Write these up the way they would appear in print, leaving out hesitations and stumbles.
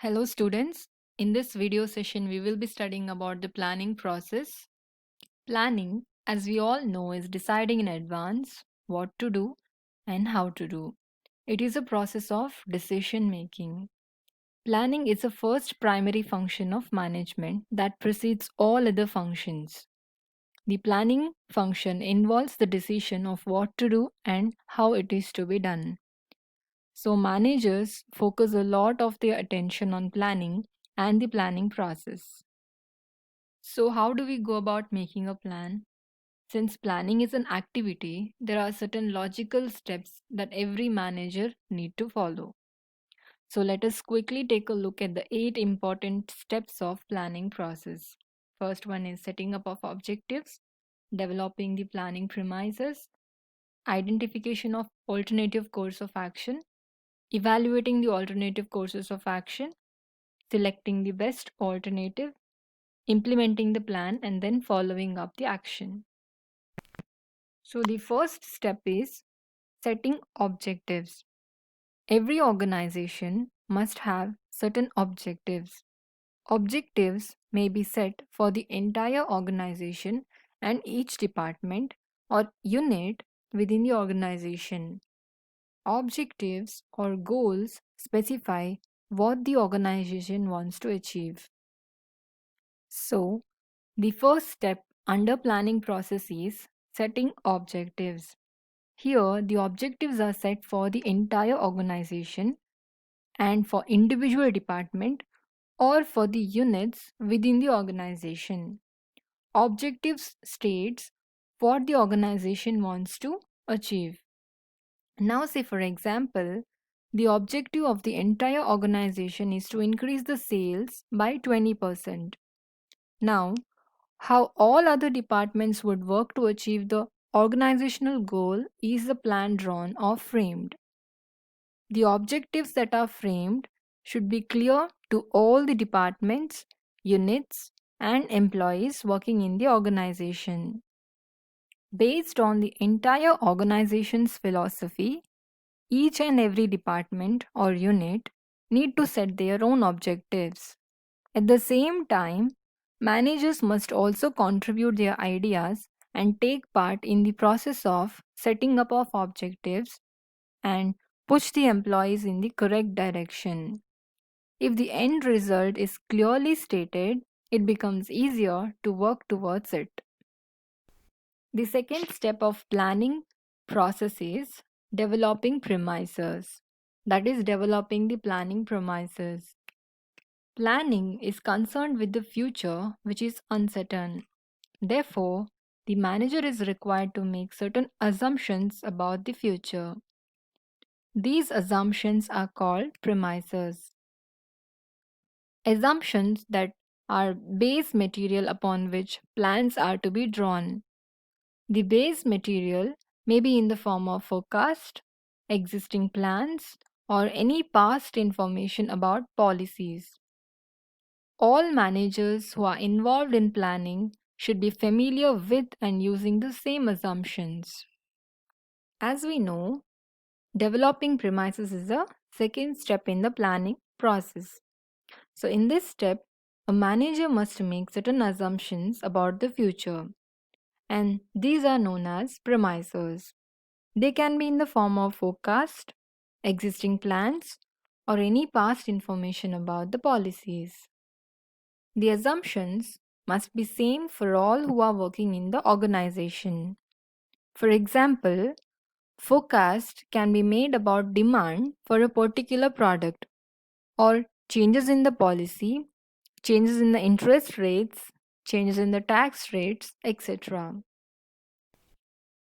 Hello students. In this video session we will be studying about the planning process. Planning, as we all know, is deciding in advance what to do and how to do. It is a process of decision making. Planning is the first primary function of management that precedes all other functions. The planning function involves the decision of what to do and how it is to be done. So, managers focus a lot of their attention on planning and the planning process. So, how do we go about making a plan? Since planning is an activity, there are certain logical steps that every manager need to follow. So, let us quickly take a look at the 8 important steps of planning process. First one is setting up of objectives, developing the planning premises, identification of alternative course of action, evaluating the alternative courses of action, selecting the best alternative, implementing the plan, and then following up the action. So, the first step is setting objectives. Every organization must have certain objectives. Objectives may be set for the entire organization and each department or unit within the organization. Objectives or goals specify what the organization wants to achieve. So, the first step under planning process is setting objectives. Here, the objectives are set for the entire organization and for individual department or for the units within the organization. Objectives states what the organization wants to achieve. Now, say for example, the objective of the entire organization is to increase the sales by 20%. Now, how all other departments would work to achieve the organizational goal is the plan drawn or framed. The objectives that are framed should be clear to all the departments, units, and employees working in the organization. Based on the entire organization's philosophy, each and every department or unit need to set their own objectives. At the same time, managers must also contribute their ideas and take part in the process of setting up of objectives and push the employees in the correct direction. If the end result is clearly stated, it becomes easier to work towards it. The second step of planning process is developing premises. That is developing the planning premises. Planning is concerned with the future which is uncertain. Therefore, the manager is required to make certain assumptions about the future. These assumptions are called premises. Assumptions that are base material upon which plans are to be drawn. The base material may be in the form of forecast, existing plans, or any past information about policies. All managers who are involved in planning should be familiar with and using the same assumptions. As we know, developing premises is the second step in the planning process. So, in this step, a manager must make certain assumptions about the future, and these are known as premises. They can be in the form of forecast, existing plans, or any past information about the policies. The assumptions must be same for all who are working in the organization. For example, forecast can be made about demand for a particular product or changes in the policy, changes in the interest rates, changes in the tax rates, etc.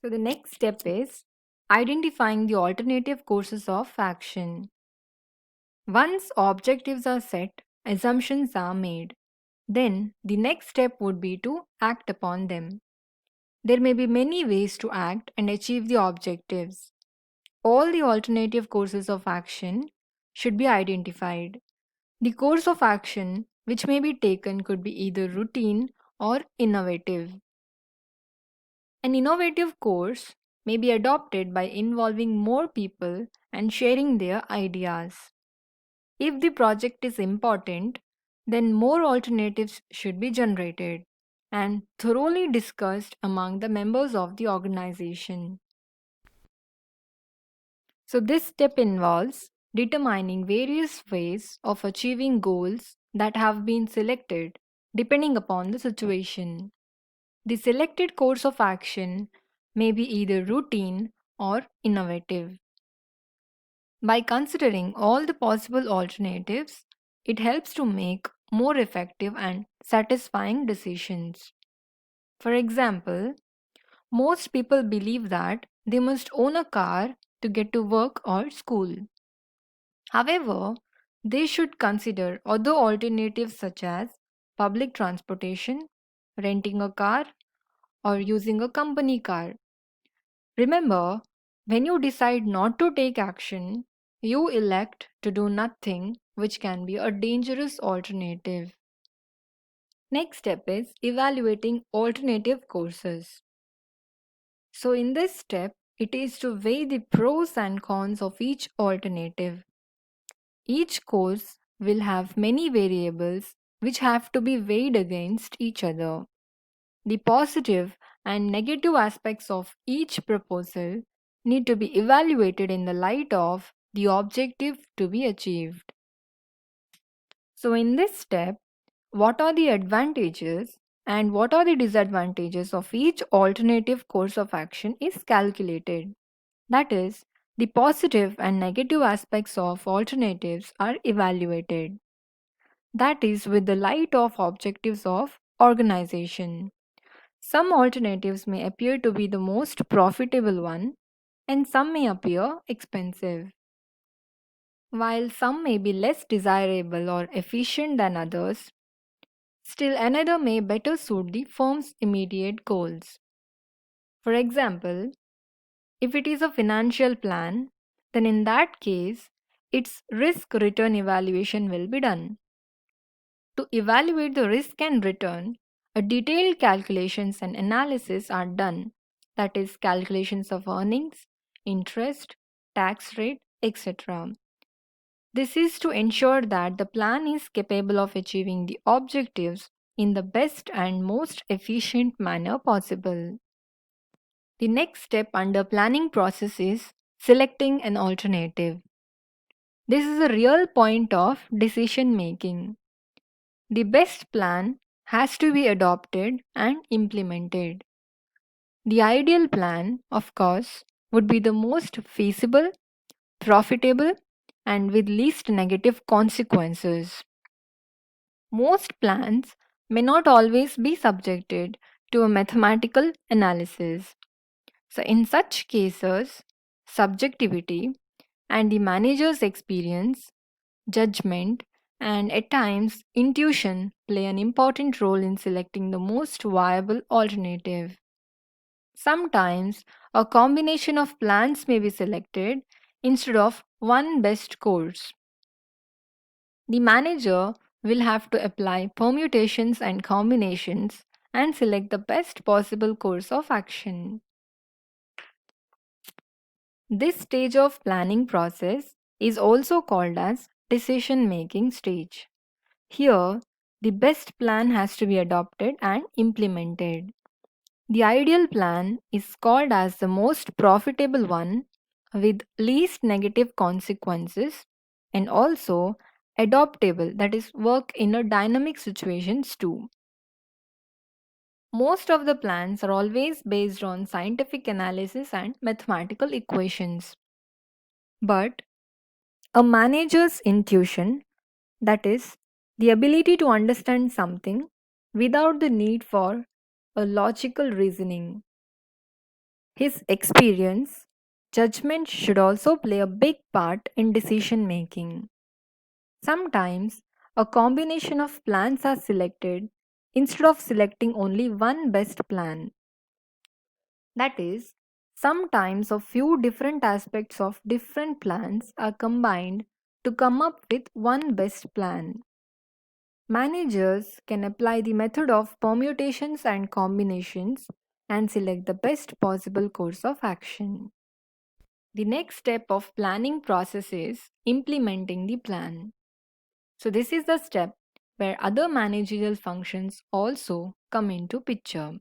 So the next step is identifying the alternative courses of action. Once objectives are set, assumptions are made. Then the next step would be to act upon them. There may be many ways to act and achieve the objectives. All the alternative courses of action should be identified. The course of action which may be taken could be either routine or innovative. An innovative course may be adopted by involving more people and sharing their ideas. If the project is important, then more alternatives should be generated and thoroughly discussed among the members of the organization. So, this step involves determining various ways of achieving goals that have been selected depending upon the situation. The selected course of action may be either routine or innovative. By considering all the possible alternatives, it helps to make more effective and satisfying decisions. For example, most people believe that they must own a car to get to work or school. However, they should consider other alternatives such as public transportation, renting a car, or using a company car. Remember, when you decide not to take action, you elect to do nothing, which can be a dangerous alternative. Next step is evaluating alternative courses. So, in this step, it is to weigh the pros and cons of each alternative. Each course will have many variables which have to be weighed against each other. The positive and negative aspects of each proposal need to be evaluated in the light of the objective to be achieved. So, in this step, what are the advantages and what are the disadvantages of each alternative course of action is calculated. That is, the positive and negative aspects of alternatives are evaluated. That is, with the light of objectives of organization. Some alternatives may appear to be the most profitable one, and some may appear expensive. While some may be less desirable or efficient than others, still another may better suit the firm's immediate goals. For example, if it is a financial plan, then in that case, its risk return evaluation will be done. To evaluate the risk and return, a detailed calculations and analysis are done, that is, calculations of earnings, interest, tax rate, etc. This is to ensure that the plan is capable of achieving the objectives in the best and most efficient manner possible. The next step under planning process is selecting an alternative. This is a real point of decision making. The best plan has to be adopted and implemented. The ideal plan, of course, would be the most feasible, profitable, and with least negative consequences. Most plans may not always be subjected to a mathematical analysis. So, in such cases, subjectivity and the manager's experience, judgment, and at times intuition play an important role in selecting the most viable alternative. Sometimes a combination of plans may be selected instead of one best course. The manager will have to apply permutations and combinations and select the best possible course of action. This stage of planning process is also called as decision making stage. Here, the best plan has to be adopted and implemented. The ideal plan is called as the most profitable one with least negative consequences and also adoptable, that is, work in a dynamic situations too. Most of the plans are always based on scientific analysis and mathematical equations. But a manager's intuition, that is, the ability to understand something without the need for a logical reasoning. His experience, judgment should also play a big part in decision making. Sometimes a combination of plans are selected instead of selecting only one best plan. That is, sometimes a few different aspects of different plans are combined to come up with one best plan. Managers can apply the method of permutations and combinations and select the best possible course of action. The next step of planning process is implementing the plan. So this is the step where other managerial functions also come into picture.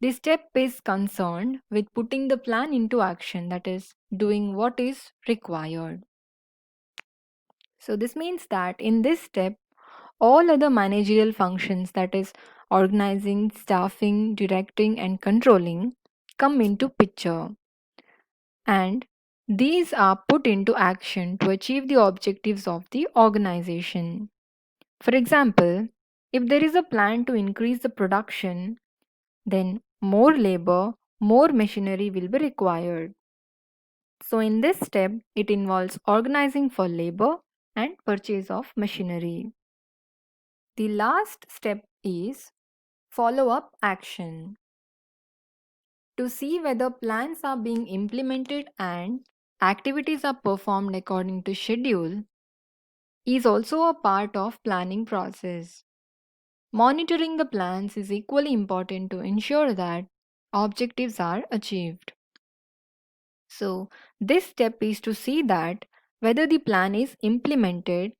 This step is concerned with putting the plan into action, that is, doing what is required. So this means that in this step, all other managerial functions, that is, organizing, staffing, directing, and controlling, come into picture. And these are put into action to achieve the objectives of the organization. For example, if there is a plan to increase the production, then more labor, more machinery will be required. So, in this step, it involves organizing for labor and purchase of machinery. The last step is follow up action. To see whether plans are being implemented and activities are performed according to schedule is also a part of planning process. Monitoring the plans is equally important to ensure that objectives are achieved. So, this step is to see that whether the plan is implemented,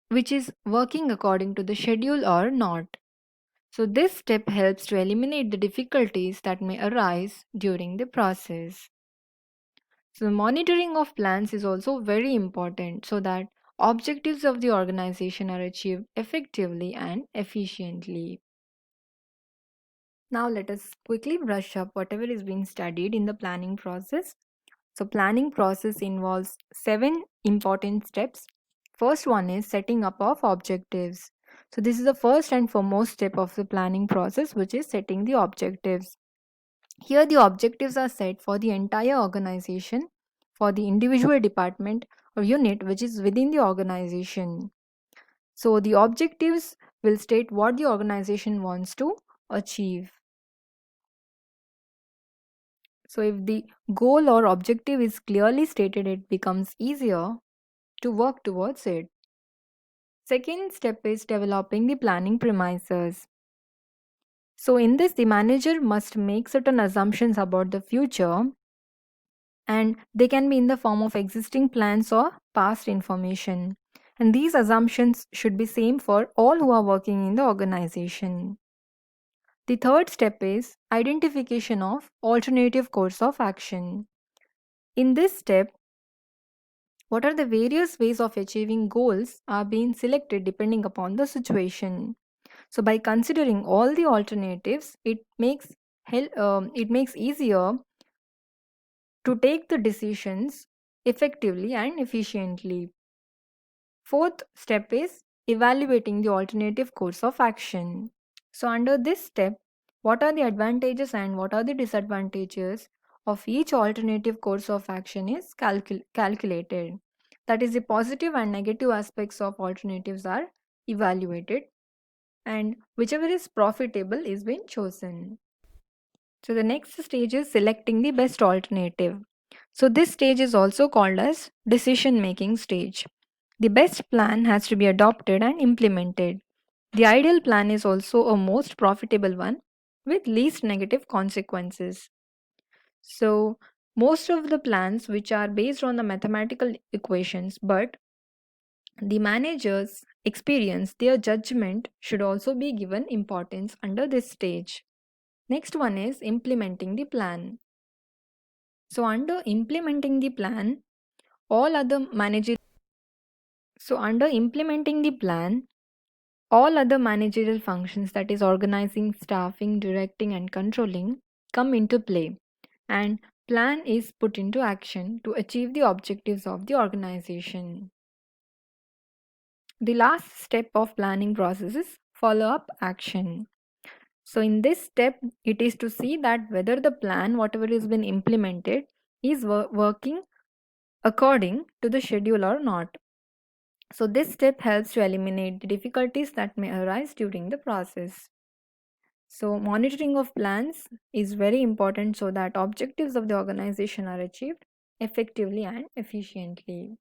which is working according to the schedule or not. So, this step helps to eliminate the difficulties that may arise during the process. So, monitoring of plans is also very important so that objectives of the organization are achieved effectively and efficiently. Now, let us quickly brush up whatever is being studied in the planning process. So, planning process involves 7 important steps. First one is setting up of objectives. So, this is the first and foremost step of the planning process, which is setting the objectives. Here, the objectives are set for the entire organization, for the individual department or unit which is within the organization. So, the objectives will state what the organization wants to achieve. So, if the goal or objective is clearly stated, it becomes easier to work towards it. Second step is developing the planning premises. So, in this, the manager must make certain assumptions about the future, and they can be in the form of existing plans or past information. And these assumptions should be same for all who are working in the organization. The third step is identification of alternative course of action. In this step, what are the various ways of achieving goals are being selected depending upon the situation. So by considering all the alternatives, it makes easier to take the decisions effectively and efficiently. Fourth step is evaluating the alternative course of action. So under this step, what are the advantages and what are the disadvantages of each alternative course of action is calculated. That is, the positive and negative aspects of alternatives are evaluated, and whichever is profitable is being chosen. So the next stage is selecting the best alternative. So this stage is also called as decision making stage. The best plan has to be adopted and implemented. The ideal plan is also a most profitable one with least negative consequences. So most of the plans which are based on the mathematical equations, but the managers experience, their judgment should also be given importance under this stage. Next one is implementing the plan. So under implementing the plan, all other managerial under implementing the plan, all other managerial functions, that is organizing, staffing, directing and controlling, come into play, and plan is put into action to achieve the objectives of the organization. The last step of planning process is follow up action. So in this step, it is to see that whether the plan, whatever has been implemented, is working according to the schedule or not. So this step helps to eliminate the difficulties that may arise during the process. So monitoring of plans is very important so that objectives of the organization are achieved effectively and efficiently.